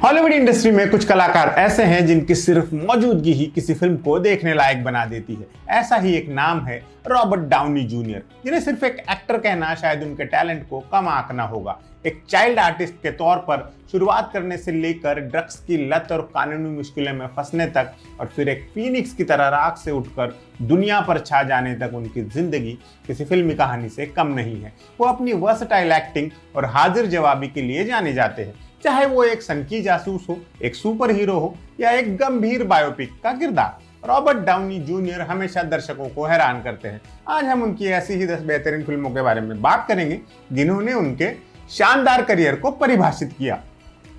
Hollywood industry में कुछ कलाकार ऐसे हैं जिनकी सिर्फ मौजूदगी ही किसी फिल्म को देखने लायक बना देती है। ऐसा ही एक नाम है रॉबर्ट डाउनी जूनियर, जिन्हें सिर्फ एक एक्टर कहना शायद उनके टैलेंट को कम आंकना होगा। एक चाइल्ड आर्टिस्ट के तौर पर शुरुआत करने से लेकर ड्रग्स की लत और कानूनी मुश्किलों में फंसने तक, और फिर एक फीनिक्स की तरह राख से उठकर दुनिया पर छा जाने तक उनकी जिंदगी किसी फिल्मी कहानी से कम नहीं है। वो अपनी वर्सटाइल एक्टिंग और हाजिर जवाबी के लिए जाने जाते हैं, चाहे वो एक सनकी जासूस हो, एक सुपर हीरो हो या एक गंभीर बायोपिक का किरदार। रॉबर्ट डाउनी जूनियर हमेशा दर्शकों को हैरान करते हैं। आज हम उनकी ऐसी ही 10 बेहतरीन फिल्मों के बारे में बात करेंगे जिन्होंने उनके शानदार करियर को परिभाषित किया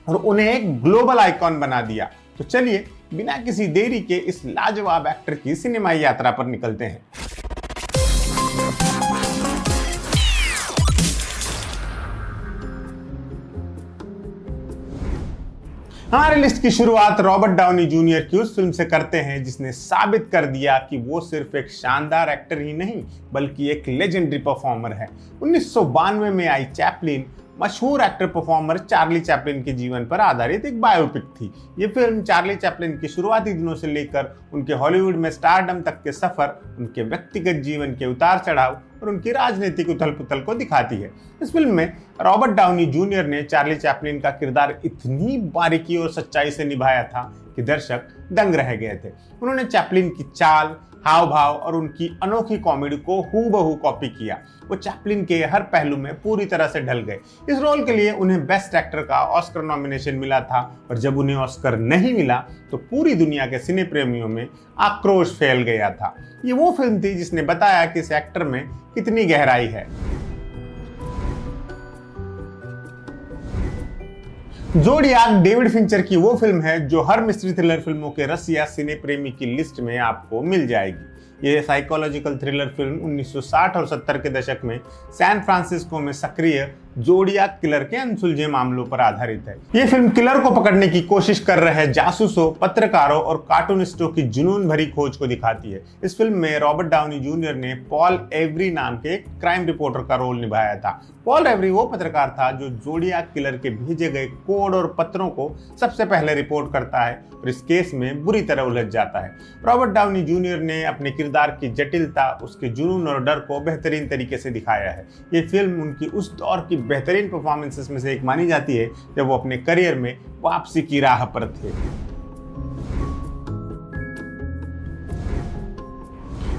और उन्हें एक ग्लोबल आइकॉन बना दिया। तो चलिए बिना किसी देरी के इस लाजवाब एक्टर की सिनेमाई यात्रा पर निकलते हैं। हमारी लिस्ट की शुरुआत रॉबर्ट डाउनी जूनियर की उस फिल्म से करते हैं जिसने साबित कर दिया कि वो सिर्फ एक शानदार एक्टर ही नहीं बल्कि एक लेजेंडरी परफॉर्मर है। 1992 में आई चैपलिन मशहूर एक्टर परफॉर्मर चार्ली चैपलिन के जीवन पर आधारित एक बायोपिक थी। ये फिल्म चार्ली चैपलिन के शुरुआती दिनों से लेकर उनके हॉलीवुड में स्टारडम तक के सफर, उनके व्यक्तिगत जीवन के उतार चढ़ाव और उनकी राजनीतिक उथल पुथल को दिखाती है। इस फिल्म में रॉबर्ट डाउनी जूनियर ने चार्ली चैपलिन का किरदार इतनी बारीकी और सच्चाई से निभाया था कि दर्शक दंग रह गए थे। उन्होंने चैपलिन की चाल, हाव भाव और उनकी अनोखी कॉमेडी को हूबहू कॉपी किया। वो चैपलिन के हर पहलू में पूरी तरह से ढल गए। इस रोल के लिए उन्हें बेस्ट एक्टर का ऑस्कर नॉमिनेशन मिला था और जब उन्हें ऑस्कर नहीं मिला तो पूरी दुनिया के सिने प्रेमियों में आक्रोश फैल गया था। ये वो फिल्म थी जिसने बताया कि इस एक्टर में कितनी गहराई है। ज़ोडियाक डेविड फिंचर की वो फिल्म है जो हर मिस्ट्री थ्रिलर फिल्मों के रसिया सिने प्रेमी की लिस्ट में आपको मिल जाएगी। ये साइकोलॉजिकल थ्रिलर फिल्म 1960 और 70 के दशक में सैन फ्रांसिस्को में सक्रिय ज़ोडियाक किलर के अनसुलझे मामलों पर आधारित है। ये फिल्म किलर को पकड़ने की कोशिश कर रहे जासूसों, पत्रकारों और कार्टूनिस्टों की जुनून भरी खोज को दिखाती है। इस फिल्म में रॉबर्ट डाउनी जूनियर ने पॉल एवरी नाम के एक क्राइम रिपोर्टर का रोल निभाया था। पॉल एवरी वो पत्रकार था जो ज़ोडियाक किलर के भेजे गए कोड और पत्रों को सबसे पहले रिपोर्ट करता है और इस केस में बुरी तरह उलझ जाता है। रॉबर्ट डाउनी जूनियर ने अपने किरदार की जटिलता, उसके जुनून और डर को बेहतरीन तरीके से दिखाया है। ये फिल्म उनकी उस दौर की बेहतरीन परफॉर्मेंसेस में से एक मानी जाती है जब वो अपने करियर में वापसी की राह पर थे।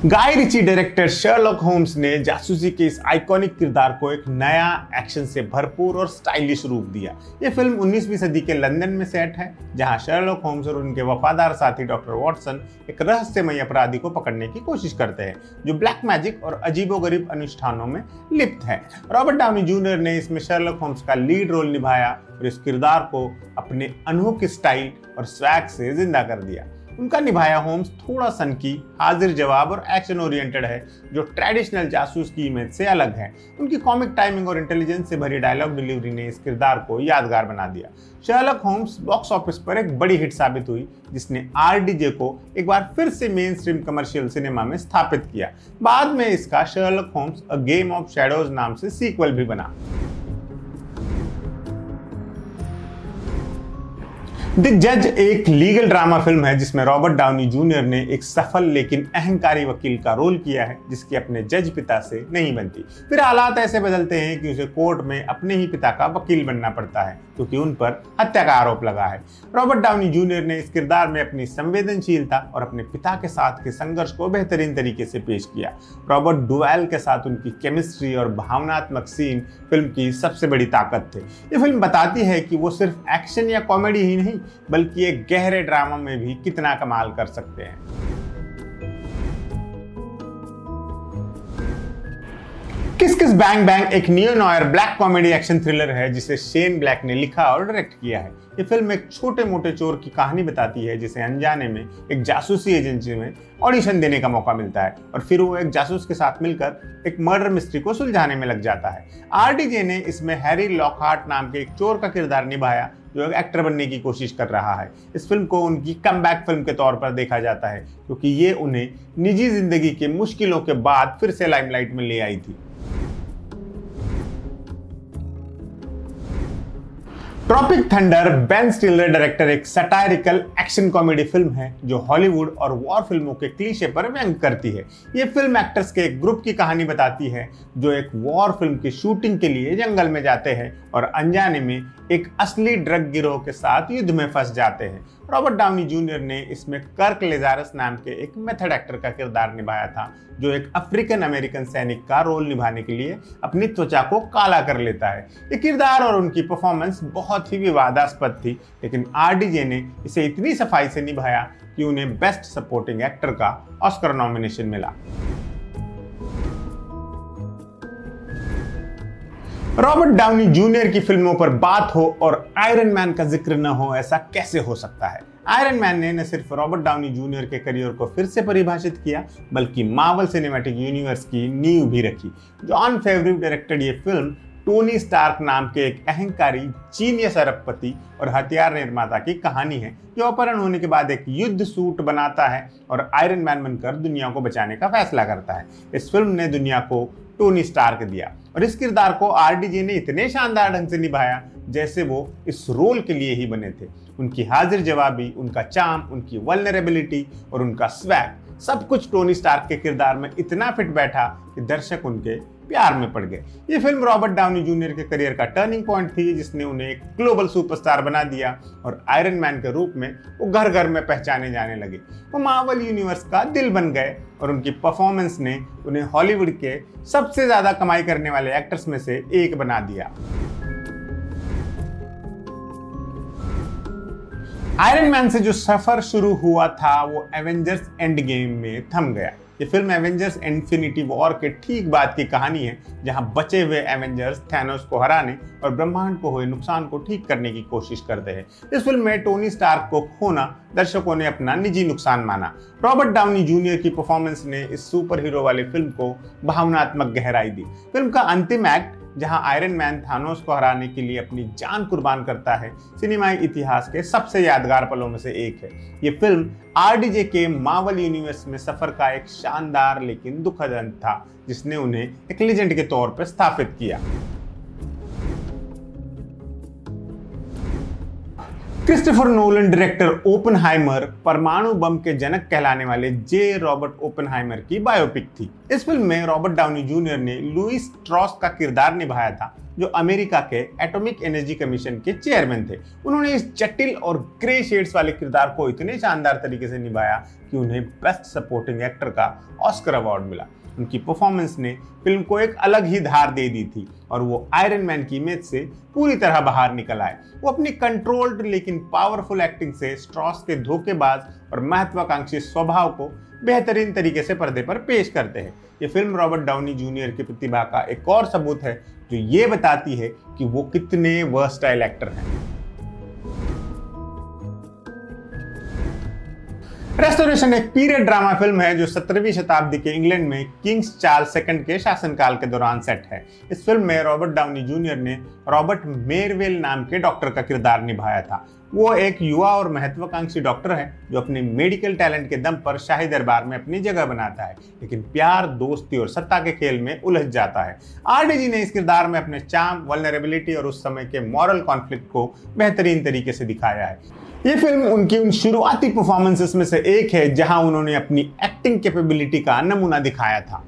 गाय रिची डायरेक्टर शर्लॉक होम्स ने जासूसी के इस आइकॉनिक किरदार को एक नया, एक्शन से भरपूर और स्टाइलिश रूप दिया। यह फिल्म 19वीं सदी के लंदन में सेट है, जहां शर्लॉक होम्स और उनके वफादार साथी डॉक्टर वॉटसन एक रहस्यमय अपराधी को पकड़ने की कोशिश करते हैं जो ब्लैक मैजिक और अजीबोगरीब अनुष्ठानों में लिप्त है। रॉबर्ट डाउनी जूनियर ने इसमें शर्लॉक होम्स का लीड रोल निभाया और इस किरदार को अपने अनोखे स्टाइल और स्वैग से जिंदा कर दिया। उनका निभाया होम्स थोड़ा सनकी, हाजिर जवाब और एक्शन ओरिएंटेड है, जो ट्रेडिशनल जासूस की इमेज से अलग है। उनकी कॉमिक टाइमिंग और इंटेलिजेंस से भरी डायलॉग डिलीवरी ने इस किरदार को यादगार बना दिया। शर्लॉक होम्स बॉक्स ऑफिस पर एक बड़ी हिट साबित हुई, जिसने आरडीजे को एक बार फिर से मेन स्ट्रीम कमर्शियल सिनेमा में स्थापित किया। बाद में इसका Sherlock Holmes a game of shadows नाम से सीक्वल भी बना। द जज एक लीगल ड्रामा फिल्म है जिसमें रॉबर्ट डाउनी जूनियर ने एक सफल लेकिन अहंकारी वकील का रोल किया है जिसकी अपने जज पिता से नहीं बनती। फिर हालात ऐसे बदलते हैं कि उसे कोर्ट में अपने ही पिता का वकील बनना पड़ता है क्योंकि उन पर हत्या का आरोप लगा है। रॉबर्ट डाउनी जूनियर ने इस किरदार में अपनी संवेदनशीलता और अपने पिता के साथ के संघर्ष को बेहतरीन तरीके से पेश किया। रॉबर्ट डुवैल के साथ उनकी केमिस्ट्री और भावनात्मक सीन फिल्म की सबसे बड़ी ताकत थे। ये फिल्म बताती है कि वो सिर्फ एक्शन या कॉमेडी ही नहीं बल्कि एक गहरे ड्रामा में भी कितना कमाल कर सकते हैं। किस किस बैंग बैंग एक neo noir black comedy action thriller है जिसे शेन ब्लैक ने लिखा और डायरेक्ट किया है। ये फिल्म एक छोटे मोटे चोर की कहानी बताती है जिसे अनजाने में एक जासूसी एजेंसी में ऑडिशन देने का मौका मिलता है और फिर वो एक जासूस के साथ मिलकर एक मर्डर मिस्ट्री को सुलझाने में लग जाता है। आरडीजे ने इसमें हैरी लॉकहार्ट नाम के एक चोर का किरदार निभाया जो एक एक्टर बनने की कोशिश कर रहा है। इस फिल्म को उनकी कमबैक फिल्म के तौर पर देखा जाता है क्योंकि ये उन्हें निजी जिंदगी के मुश्किलों के बाद फिर से लाइमलाइट में ले आई थी। Tropic Thunder Ben Stiller director एक सटायरिकल एक्शन कॉमेडी फिल्म है जो हॉलीवुड और वॉर फिल्मों के क्लीशे पर व्यंग करती है। ये फिल्म एक्टर्स के एक ग्रुप की कहानी बताती है जो एक वॉर फिल्म की शूटिंग के लिए जंगल में जाते हैं और अनजाने में एक असली ड्रग गिरोह के साथ युद्ध में फंस जाते हैं। रॉबर्ट डाउनी जूनियर ने इसमें कर्क लेजारस नाम के एक मेथड एक्टर का किरदार निभाया था जो एक अफ्रीकन अमेरिकन सैनिक का रोल निभाने के लिए अपनी त्वचा को काला कर लेता है। ये किरदार और उनकी परफॉर्मेंस बहुत ही विवादास्पद थी, लेकिन आरडीजे ने इसे इतनी सफाई से निभाया कि उन्हें बेस्ट सपोर्टिंग एक्टर का ऑस्कर नॉमिनेशन मिला। रॉबर्ट डाउनी जूनियर की फिल्मों पर बात हो और आयरन मैन का जिक्र न हो, ऐसा कैसे हो सकता है। आयरन मैन ने न सिर्फ रॉबर्ट डाउनी जूनियर के करियर को फिर से परिभाषित किया बल्कि मार्वल सिनेमैटिक यूनिवर्स की नींव भी रखी। जॉन फेवरिव डायरेक्टेड ये फिल्म टोनी स्टार्क नाम के एक अहंकारी जीनियस अरबपति और हथियार निर्माता की कहानी है जो अपहरण होने के बाद एक युद्ध सूट बनाता है और आयरन मैन बनकर दुनिया को बचाने का फैसला करता है। इस फिल्म ने दुनिया को टोनी स्टार्क दिया और इस किरदार को आरडीजे ने इतने शानदार ढंग से निभाया जैसे वो इस रोल के लिए ही बने थे। उनकी हाजिर जवाबी, उनका चार्म, उनकी वल्नरेबिलिटी और उनका स्वैग, सब कुछ टोनी स्टार्क के किरदार में इतना फिट बैठा कि दर्शक उनके प्यार में पड़ गए। ये फिल्म रॉबर्ट डाउनी जूनियर के करियर का टर्निंग पॉइंट थी जिसने उन्हें एक ग्लोबल सुपरस्टार बना दिया और आयरन मैन के रूप में वो घर घर में पहचाने जाने लगे। वो मार्वल यूनिवर्स का दिल बन गए और उनकी परफॉर्मेंस ने उन्हें हॉलीवुड के सबसे ज्यादा कमाई करने वाले एक्टर्स में से एक बना दिया। आयरन मैन से जो सफर शुरू हुआ था वो एवेंजर्स एंड गेम में थम गया। ये फिल्म एवेंजर्स इन्फिनिटी वॉर के ठीक बाद की कहानी है जहां बचे हुए एवेंजर्स थैनोस को हराने और ब्रह्मांड को हुए नुकसान को ठीक करने की कोशिश करते हैं। इस फिल्म में टोनी स्टार्क को खोना दर्शकों ने अपना निजी नुकसान माना। रॉबर्ट डाउनी जूनियर की परफॉर्मेंस ने इस सुपर हीरो वाली फिल्म को भावनात्मक गहराई दी। फिल्म का अंतिम एक्ट जहां आयरन मैन थानोस को हराने के लिए अपनी जान कुर्बान करता है, सिनेमाई इतिहास के सबसे यादगार पलों में से एक है। ये फिल्म आरडीजे के मार्वल यूनिवर्स में सफर का एक शानदार लेकिन दुखद अंत था जिसने उन्हें एक लेजेंड के तौर पर स्थापित किया। क्रिस्टोफर नोलन डायरेक्टर ओपेनहाइमर परमाणु बम के जनक कहलाने वाले जे रॉबर्ट ओपेनहाइमर की बायोपिक थी। इस फिल्म में रॉबर्ट डाउनी जूनियर ने लुइस स्ट्रॉस का किरदार निभाया था जो अमेरिका के एटॉमिक एनर्जी कमीशन के चेयरमैन थे। उन्होंने इस जटिल और ग्रे शेड्स वाले किरदार को इतने शानदार तरीके से निभाया कि उन्हें बेस्ट सपोर्टिंग एक्टर का ऑस्कर अवार्ड मिला। उनकी परफॉर्मेंस ने फिल्म को एक अलग ही धार दे दी थी और वो आयरन मैन की इमेज से पूरी तरह बाहर निकल आए। वो अपनी कंट्रोल्ड लेकिन पावरफुल एक्टिंग से स्ट्रॉस के धोखेबाज और महत्वाकांक्षी स्वभाव को बेहतरीन तरीके से पर्दे पर पेश करते हैं। ये फिल्म रॉबर्ट डाउनी जूनियर की प्रतिभा का एक और सबूत है जो ये बताती है कि वो कितने वर्सटाइल एक्टर हैं। रेस्टोरेशन एक पीरियड ड्रामा फिल्म है जो 17वीं शताब्दी के इंग्लैंड में किंग्स चार्ल्स II के शासनकाल के दौरान सेट है। इस फिल्म में रॉबर्ट डाउनी जूनियर ने रॉबर्ट मेरवेल नाम के डॉक्टर का किरदार निभाया था। वो एक युवा और महत्वाकांक्षी डॉक्टर है जो अपने मेडिकल टैलेंट के दम पर शाही दरबार में अपनी जगह बनाता है, लेकिन प्यार, दोस्ती और सत्ता के खेल में उलझ जाता है। आरडीजी ने इस किरदार में अपने चार्म, वल्नरेबिलिटी और उस समय के मॉरल कॉन्फ्लिक्ट को बेहतरीन तरीके से दिखाया है। ये फिल्म उनकी उन शुरुआती परफॉर्मेंसेस में से एक है जहां उन्होंने अपनी एक्टिंग कैपेबिलिटी का नमूना दिखाया था।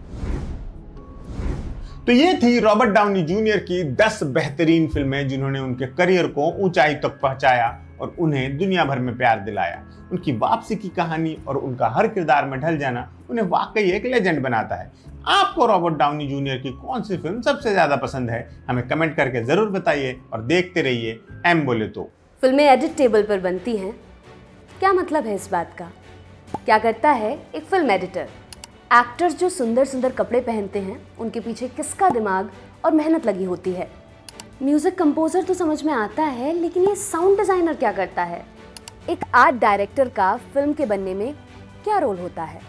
तो ये थी रॉबर्ट डाउनी जूनियर की 10 बेहतरीन फिल्में जिन्होंने उनके करियर को ऊंचाई तक पहुंचाया और उन्हें दुनिया भर में प्यार दिलाया। उनकी वापसी की कहानी और उनका हर किरदार में ढल जाना उन्हें वाकई एक लेजेंड बनाता है। आपको रॉबर्ट डाउनी जूनियर की कौन सी फिल्म सबसे ज्यादा पसंद है, हमें कमेंट करके जरूर बताइए और देखते रहिए एम बोले तो। फिल्में एडिट टेबल पर बनती हैं, क्या मतलब है इस बात का? क्या करता है एक फिल्म एडिटर? एक्टर्स जो सुंदर सुंदर कपड़े पहनते हैं उनके पीछे किसका दिमाग और मेहनत लगी होती है। म्यूजिक कंपोजर तो समझ में आता है, लेकिन ये साउंड डिजाइनर क्या करता है? एक आर्ट डायरेक्टर का फिल्म के बनने में क्या रोल होता है?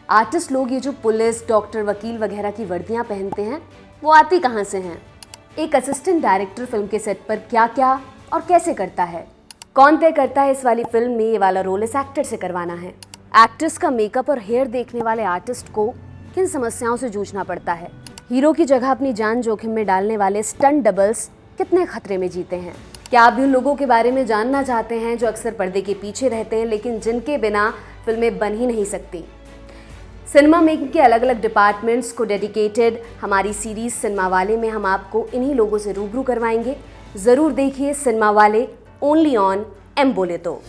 आर्टिस्ट लोग ये जो पुलिस, डॉक्टर, वकील वगैरह की वर्दियां पहनते हैं वो आती कहाँ से हैं? एक असिस्टेंट डायरेक्टर फिल्म के सेट पर क्या क्या और कैसे करता है? कौन तय करता है इस वाली फिल्म में ये वाला रोल इस एक्टर से करवाना है? एक्ट्रेस का मेकअप और हेयर देखने वाले आर्टिस्ट को किन समस्याओं से जूझना पड़ता है? हीरो की जगह अपनी जान जोखिम में डालने वाले स्टंट डबल्स कितने खतरे में जीते हैं? क्या आप भी उन लोगों के बारे में जानना चाहते हैं जो अक्सर पर्दे के पीछे रहते हैं लेकिन जिनके बिना फिल्में बन ही नहीं सकती? सिनेमा मेकिंग के अलग अलग डिपार्टमेंट्स को डेडिकेटेड हमारी सीरीज सिनेमा वाले में हम आपको इन्हीं लोगों से रूबरू करवाएंगे। ज़रूर देखिए सिनेमा वाले, ओनली ऑन एम बोले तो।